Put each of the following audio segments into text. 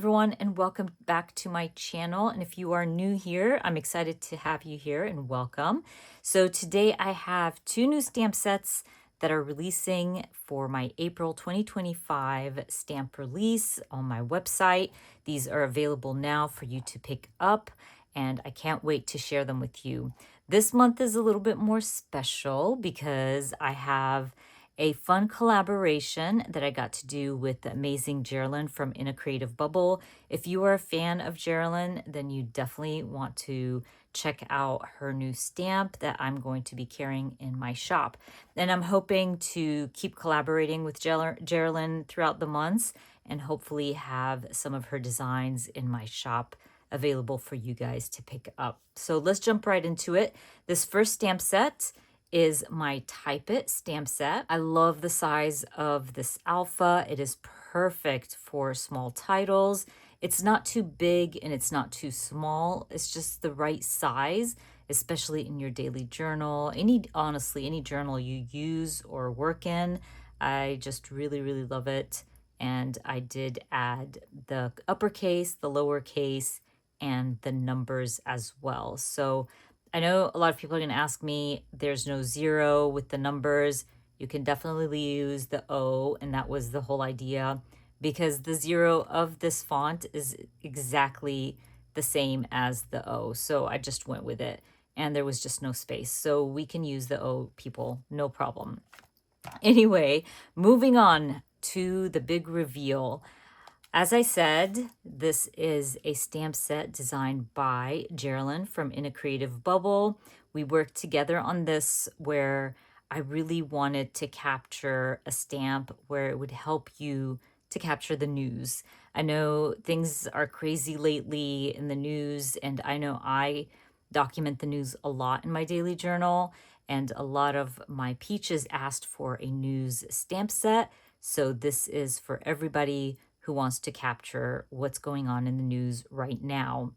everyone, and welcome back to my channel. And if you are new here, I'm excited to have you here and welcome. So today I have two new stamp sets that are releasing for my April 2025 stamp release on my website. These are available now for you to pick up, and I can't wait to share them with you. This month is a little bit more special because I have a fun collaboration that I got to do with the amazing Geraldine from In a Creative Bubble. If you are a fan of Geraldine, then you definitely want to check out her new stamp that I'm going to be carrying in my shop. And I'm hoping to keep collaborating with Geraldine throughout the months and hopefully have some of her designs in my shop available for you guys to pick up. So let's jump right into it. This first stamp set is my Type It stamp set. I love the size of this alpha. It is perfect for small titles. It's not too big and it's not too small. It's just the right size, especially in your daily journal. Honestly, any journal you use or work in. I just really, really love it. And I did add the uppercase, the lowercase, and the numbers as well. So I know a lot of people are going to ask me, there's no zero with the numbers. You can definitely use the O, and that was the whole idea, because the zero of this font is exactly the same as the O. So I just went with it, and there was just no space. So we can use the O, people, no problem. Anyway, moving on to the big reveal. As I said, this is a stamp set designed by Geraldine from In a Creative Bubble. We worked together on this where I really wanted to capture a stamp where it would help you to capture the news. I know things are crazy lately in the news, and I know I document the news a lot in my daily journal, and a lot of my peaches asked for a news stamp set. So this is for everybody who wants to capture what's going on in the news right now.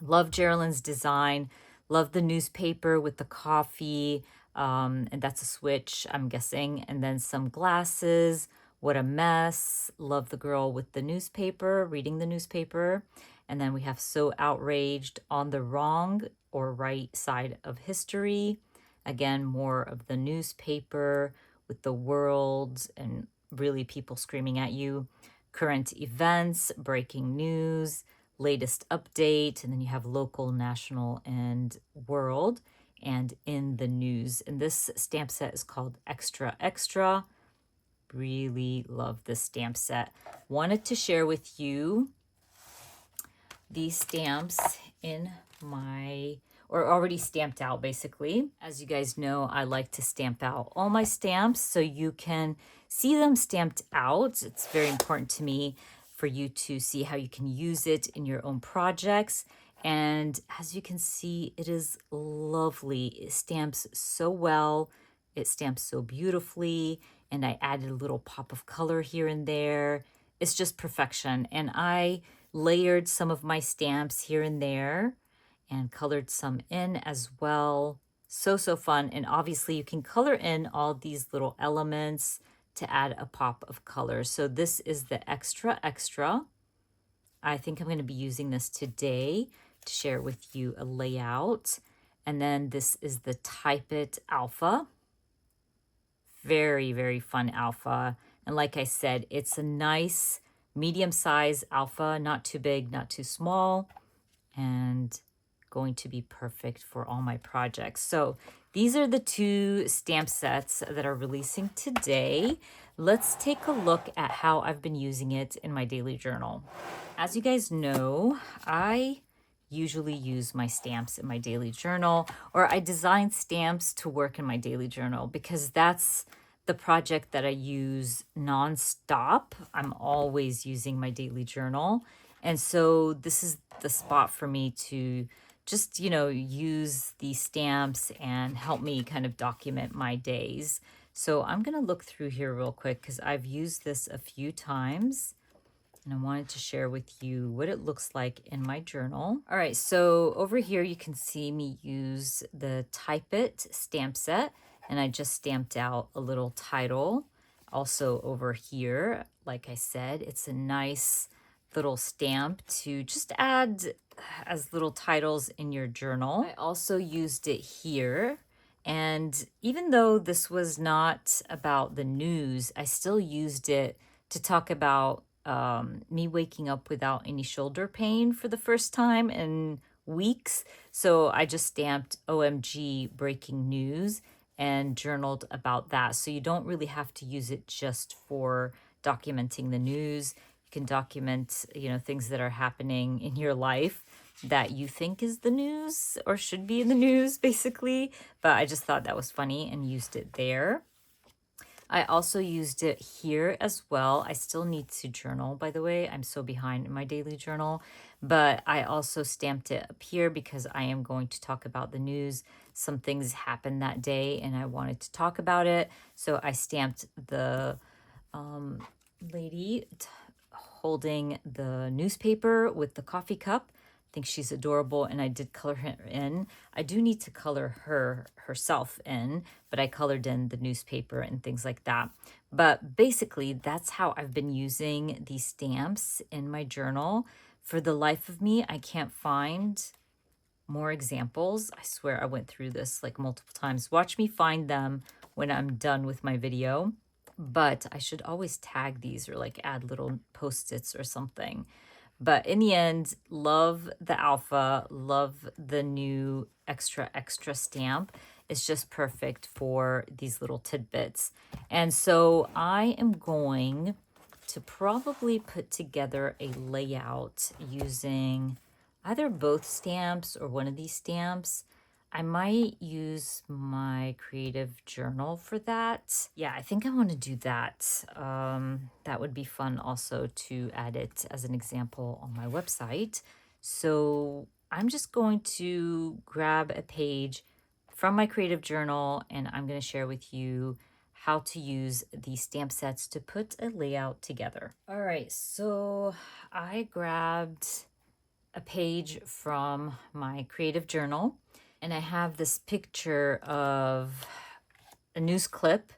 Love Geraldine's design. Love the newspaper with the coffee. And that's a switch, I'm guessing. And then some glasses. What a mess. Love the girl with the newspaper, reading the newspaper. And then we have So Outraged on the Wrong or Right Side of History. Again, more of the newspaper with the world and really people screaming at you. Current events, breaking news, latest update, and then you have local, national, and world, and in the news. And this stamp set is called Extra Extra. Really love this stamp set. Wanted to share with you these stamps in my, or already stamped out basically. As you guys know, I like to stamp out all my stamps so you can see them stamped out. It's very important to me for you to see how you can use it in your own projects. And as you can see, it is lovely. It stamps so well. It stamps so beautifully. And I added a little pop of color here and there. It's just perfection. And I layered some of my stamps here and there and colored some in as well. So fun. And obviously you can color in all these little elements to add a pop of color. So this is the Extra Extra. I think I'm going to be using this today to share with you a layout. And then this is the Type It Alpha. Very, very fun alpha. And like I said, it's a nice medium size alpha, not too big, not too small, and going to be perfect for all my projects. So these are the two stamp sets that are releasing today. Let's take a look at how I've been using it in my daily journal. As you guys know, I usually use my stamps in my daily journal, or I design stamps to work in my daily journal because that's the project that I use nonstop. I'm always using my daily journal. And so this is the spot for me to just, use these stamps and help me kind of document my days. So I'm going to look through here real quick because I've used this a few times. And I wanted to share with you what it looks like in my journal. All right, so over here you can see me use the Type It stamp set, and I just stamped out a little title. Also over here, like I said, it's a nice little stamp to just add as little titles in your journal. I also used it here. And even though this was not about the news, I still used it to talk about me waking up without any shoulder pain for the first time in weeks. So I just stamped OMG breaking news and journaled about that. So you don't really have to use it just for documenting the news. You can document, things that are happening in your life that you think is the news or should be in the news, basically. But I just thought that was funny and used it there. I also used it here as well. I still need to journal, by the way. I'm so behind in my daily journal. But I also stamped it up here because I am going to talk about the news. Some things happened that day and I wanted to talk about it. So I stamped the lady holding the newspaper with the coffee cup. I think she's adorable, and I did color her in. I do need to color herself in, but I colored in the newspaper and things like that. But basically, that's how I've been using these stamps in my journal. For the life of me, I can't find more examples. I swear I went through this like multiple times. Watch me find them when I'm done with my video. But I should always tag these or like add little post-its or something. But in the end, love the alpha, love the new extra stamp. It's just perfect for these little tidbits. And so I am going to probably put together a layout using either both stamps or one of these stamps. I might use my creative journal for that. Yeah, I think I want to do that. That would be fun also to add it as an example on my website. So I'm just going to grab a page from my creative journal and I'm going to share with you how to use these stamp sets to put a layout together. All right, so I grabbed a page from my creative journal and I have this picture of a news clip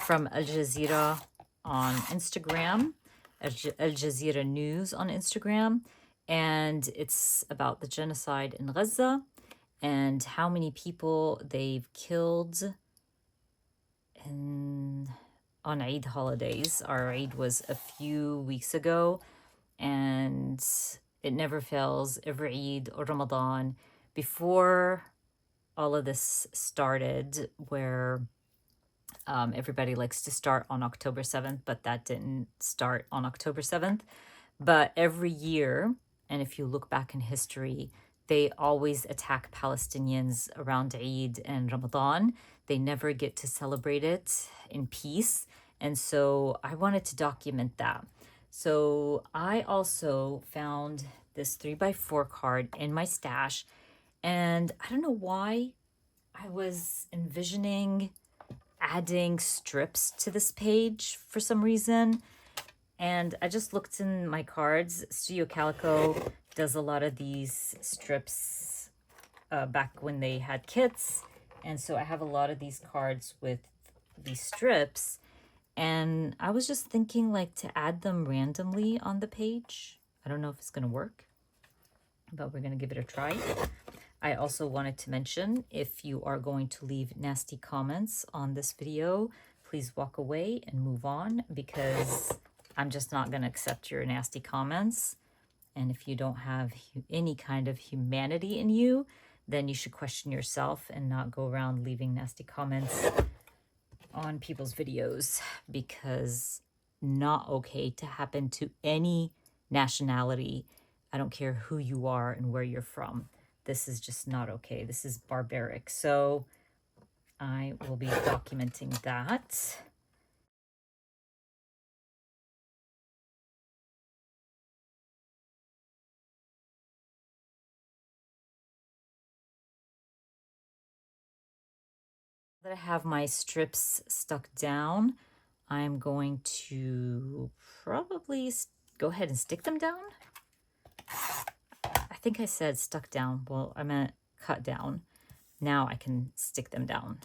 from Al Jazeera on Instagram, Al Jazeera News on Instagram, and it's about the genocide in Gaza and how many people they've killed on Eid holidays. Our Eid was a few weeks ago, and it never fails. Every Eid or Ramadan, before all of this started, where everybody likes to start on October 7th, but that didn't start on October 7th. But every year, and if you look back in history, they always attack Palestinians around Eid and Ramadan. They never get to celebrate it in peace. And so I wanted to document that. So I also found this 3x4 card in my stash. And I don't know why I was envisioning adding strips to this page for some reason. And I just looked in my cards. Studio Calico does a lot of these strips back when they had kits. And so I have a lot of these cards with these strips. And I was just thinking like to add them randomly on the page. I don't know if it's going to work, but we're going to give it a try. I also wanted to mention, if you are going to leave nasty comments on this video, please walk away and move on, because I'm just not going to accept your nasty comments. And if you don't have any kind of humanity in you, then you should question yourself and not go around leaving nasty comments on people's videos, because not okay to happen to any nationality. I don't care who you are and where you're from. This is just not okay. This is barbaric. So I will be documenting that. That I have my strips stuck down, I'm going to probably go ahead and stick them down. I think I said stuck down. Well, I meant cut down. Now I can stick them down.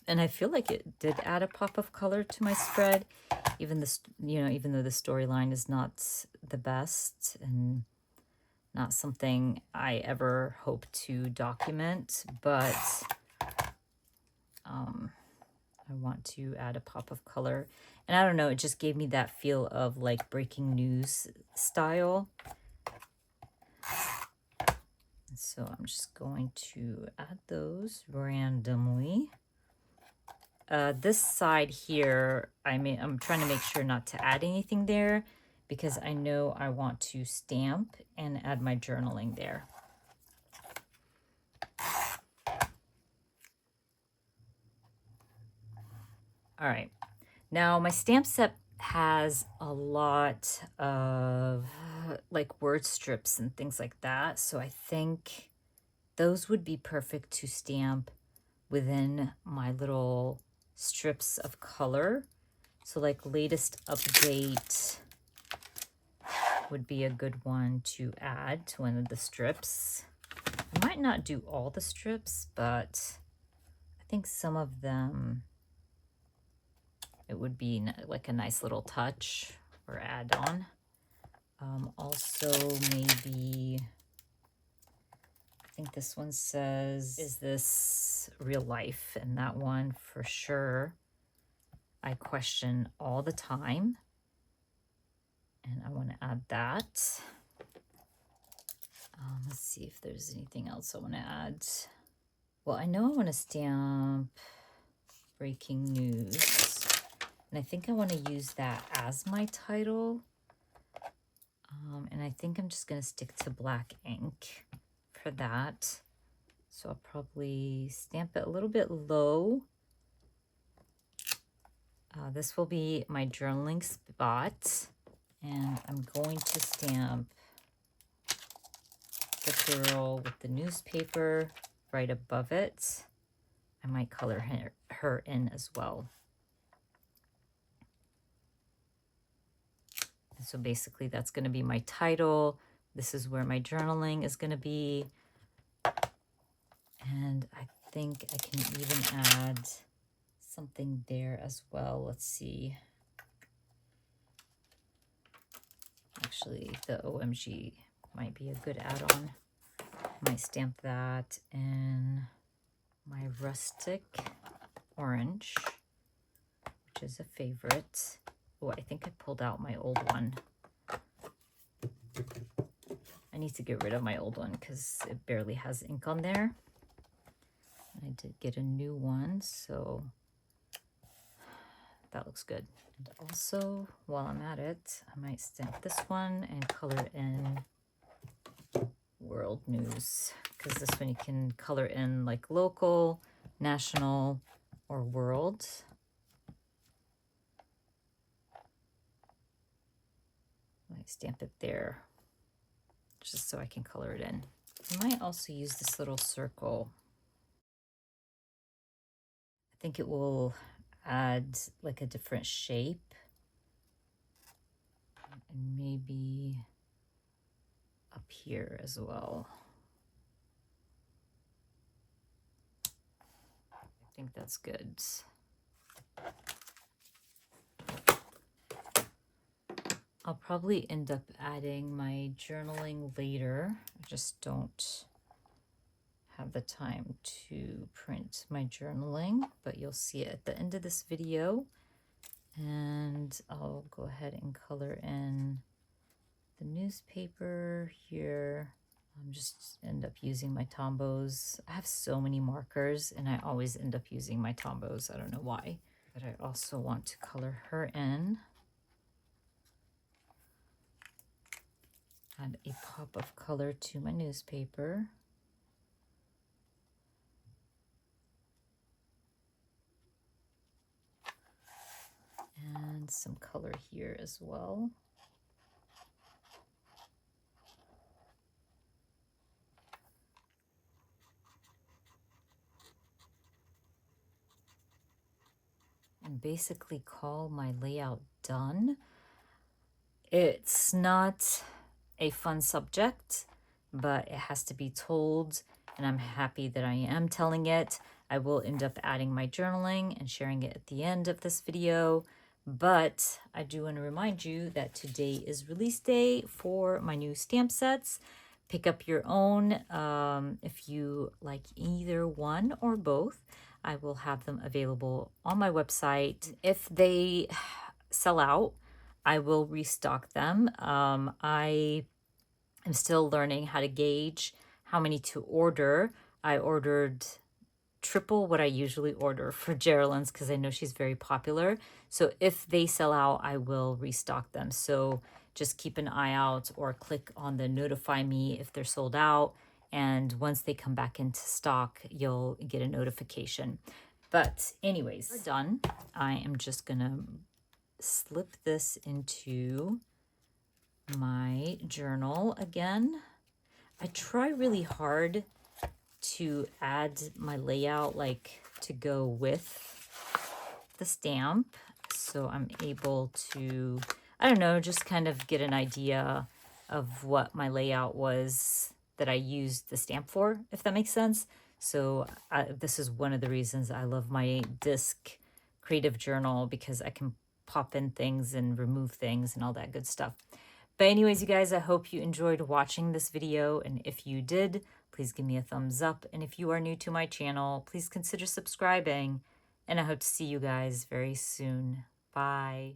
And I feel like it did add a pop of color to my spread, even this, even though the storyline is not the best and not something I ever hope to document, but I want to add a pop of color. And I don't know, it just gave me that feel of like breaking news style. So I'm just going to add those randomly. This side here, I'm trying to make sure not to add anything there because I know I want to stamp and add my journaling there. All right, now my stamp set has a lot of like word strips and things like that. So I think those would be perfect to stamp within my little strips of color. So like latest update would be a good one to add to one of the strips. I might not do all the strips, but I think some of them, it would be like a nice little touch or add on. Also maybe, I think this one says, is this real life? And that one for sure, I question all the time. And I want to add that. Let's see if there's anything else I want to add. Well, I know I want to stamp breaking news. And I think I want to use that as my title. And I think I'm just going to stick to black ink for that. So I'll probably stamp it a little bit low. This will be my journaling spot. And I'm going to stamp the girl with the newspaper right above it. I might color her in as well. And so basically that's going to be my title. This is where my journaling is going to be. And I think I can even add something there as well. Let's see. Actually, the OMG might be a good add-on. I might stamp that in my rustic orange, which is a favorite. Oh, I think I pulled out my old one. I need to get rid of my old one because it barely has ink on there. I did get a new one, so that looks good. And also, while I'm at it, I might stamp this one and color in world news, because this one you can color in like local, national, or world. I might stamp it there just so I can color it in. I might also use this little circle. I think it will add like a different shape, and maybe up here as well. I think that's good. I'll probably end up adding my journaling later. I just don't have the time to print my journaling, but you'll see it at the end of this video. And I'll go ahead and color in the newspaper here. I'm just end up using my Tombows. I have so many markers and I always end up using my Tombows. I don't know why, but I also want to color her in. Add a pop of color to my newspaper. And some color here as well. And basically call my layout done. It's not a fun subject, but it has to be told. and I'm happy that I am telling it. I will end up adding my journaling and sharing it at the end of this video. But I do want to remind you that today is release day for my new stamp sets. Pick up your own if you like either one or both. I will have them available on my website. If they sell out, I will restock them. I am still learning how to gauge how many to order. I ordered triple what I usually order for Geraldine's because I know she's very popular. So if they sell out, I will restock them. So just keep an eye out or click on the notify me if they're sold out. And once they come back into stock, you'll get a notification. But anyways, we're done. I am just gonna slip this into my journal again. I try really hard to add my layout like to go with the stamp, so I'm able to, I don't know, just kind of get an idea of what my layout was that I used the stamp for, if that makes sense. So this is one of the reasons I love my disc creative journal, because I can pop in things and remove things and all that good stuff. But anyways, you guys, I hope you enjoyed watching this video, and if you did, please give me a thumbs up. And if you are new to my channel, please consider subscribing, and I hope to see you guys very soon. Bye.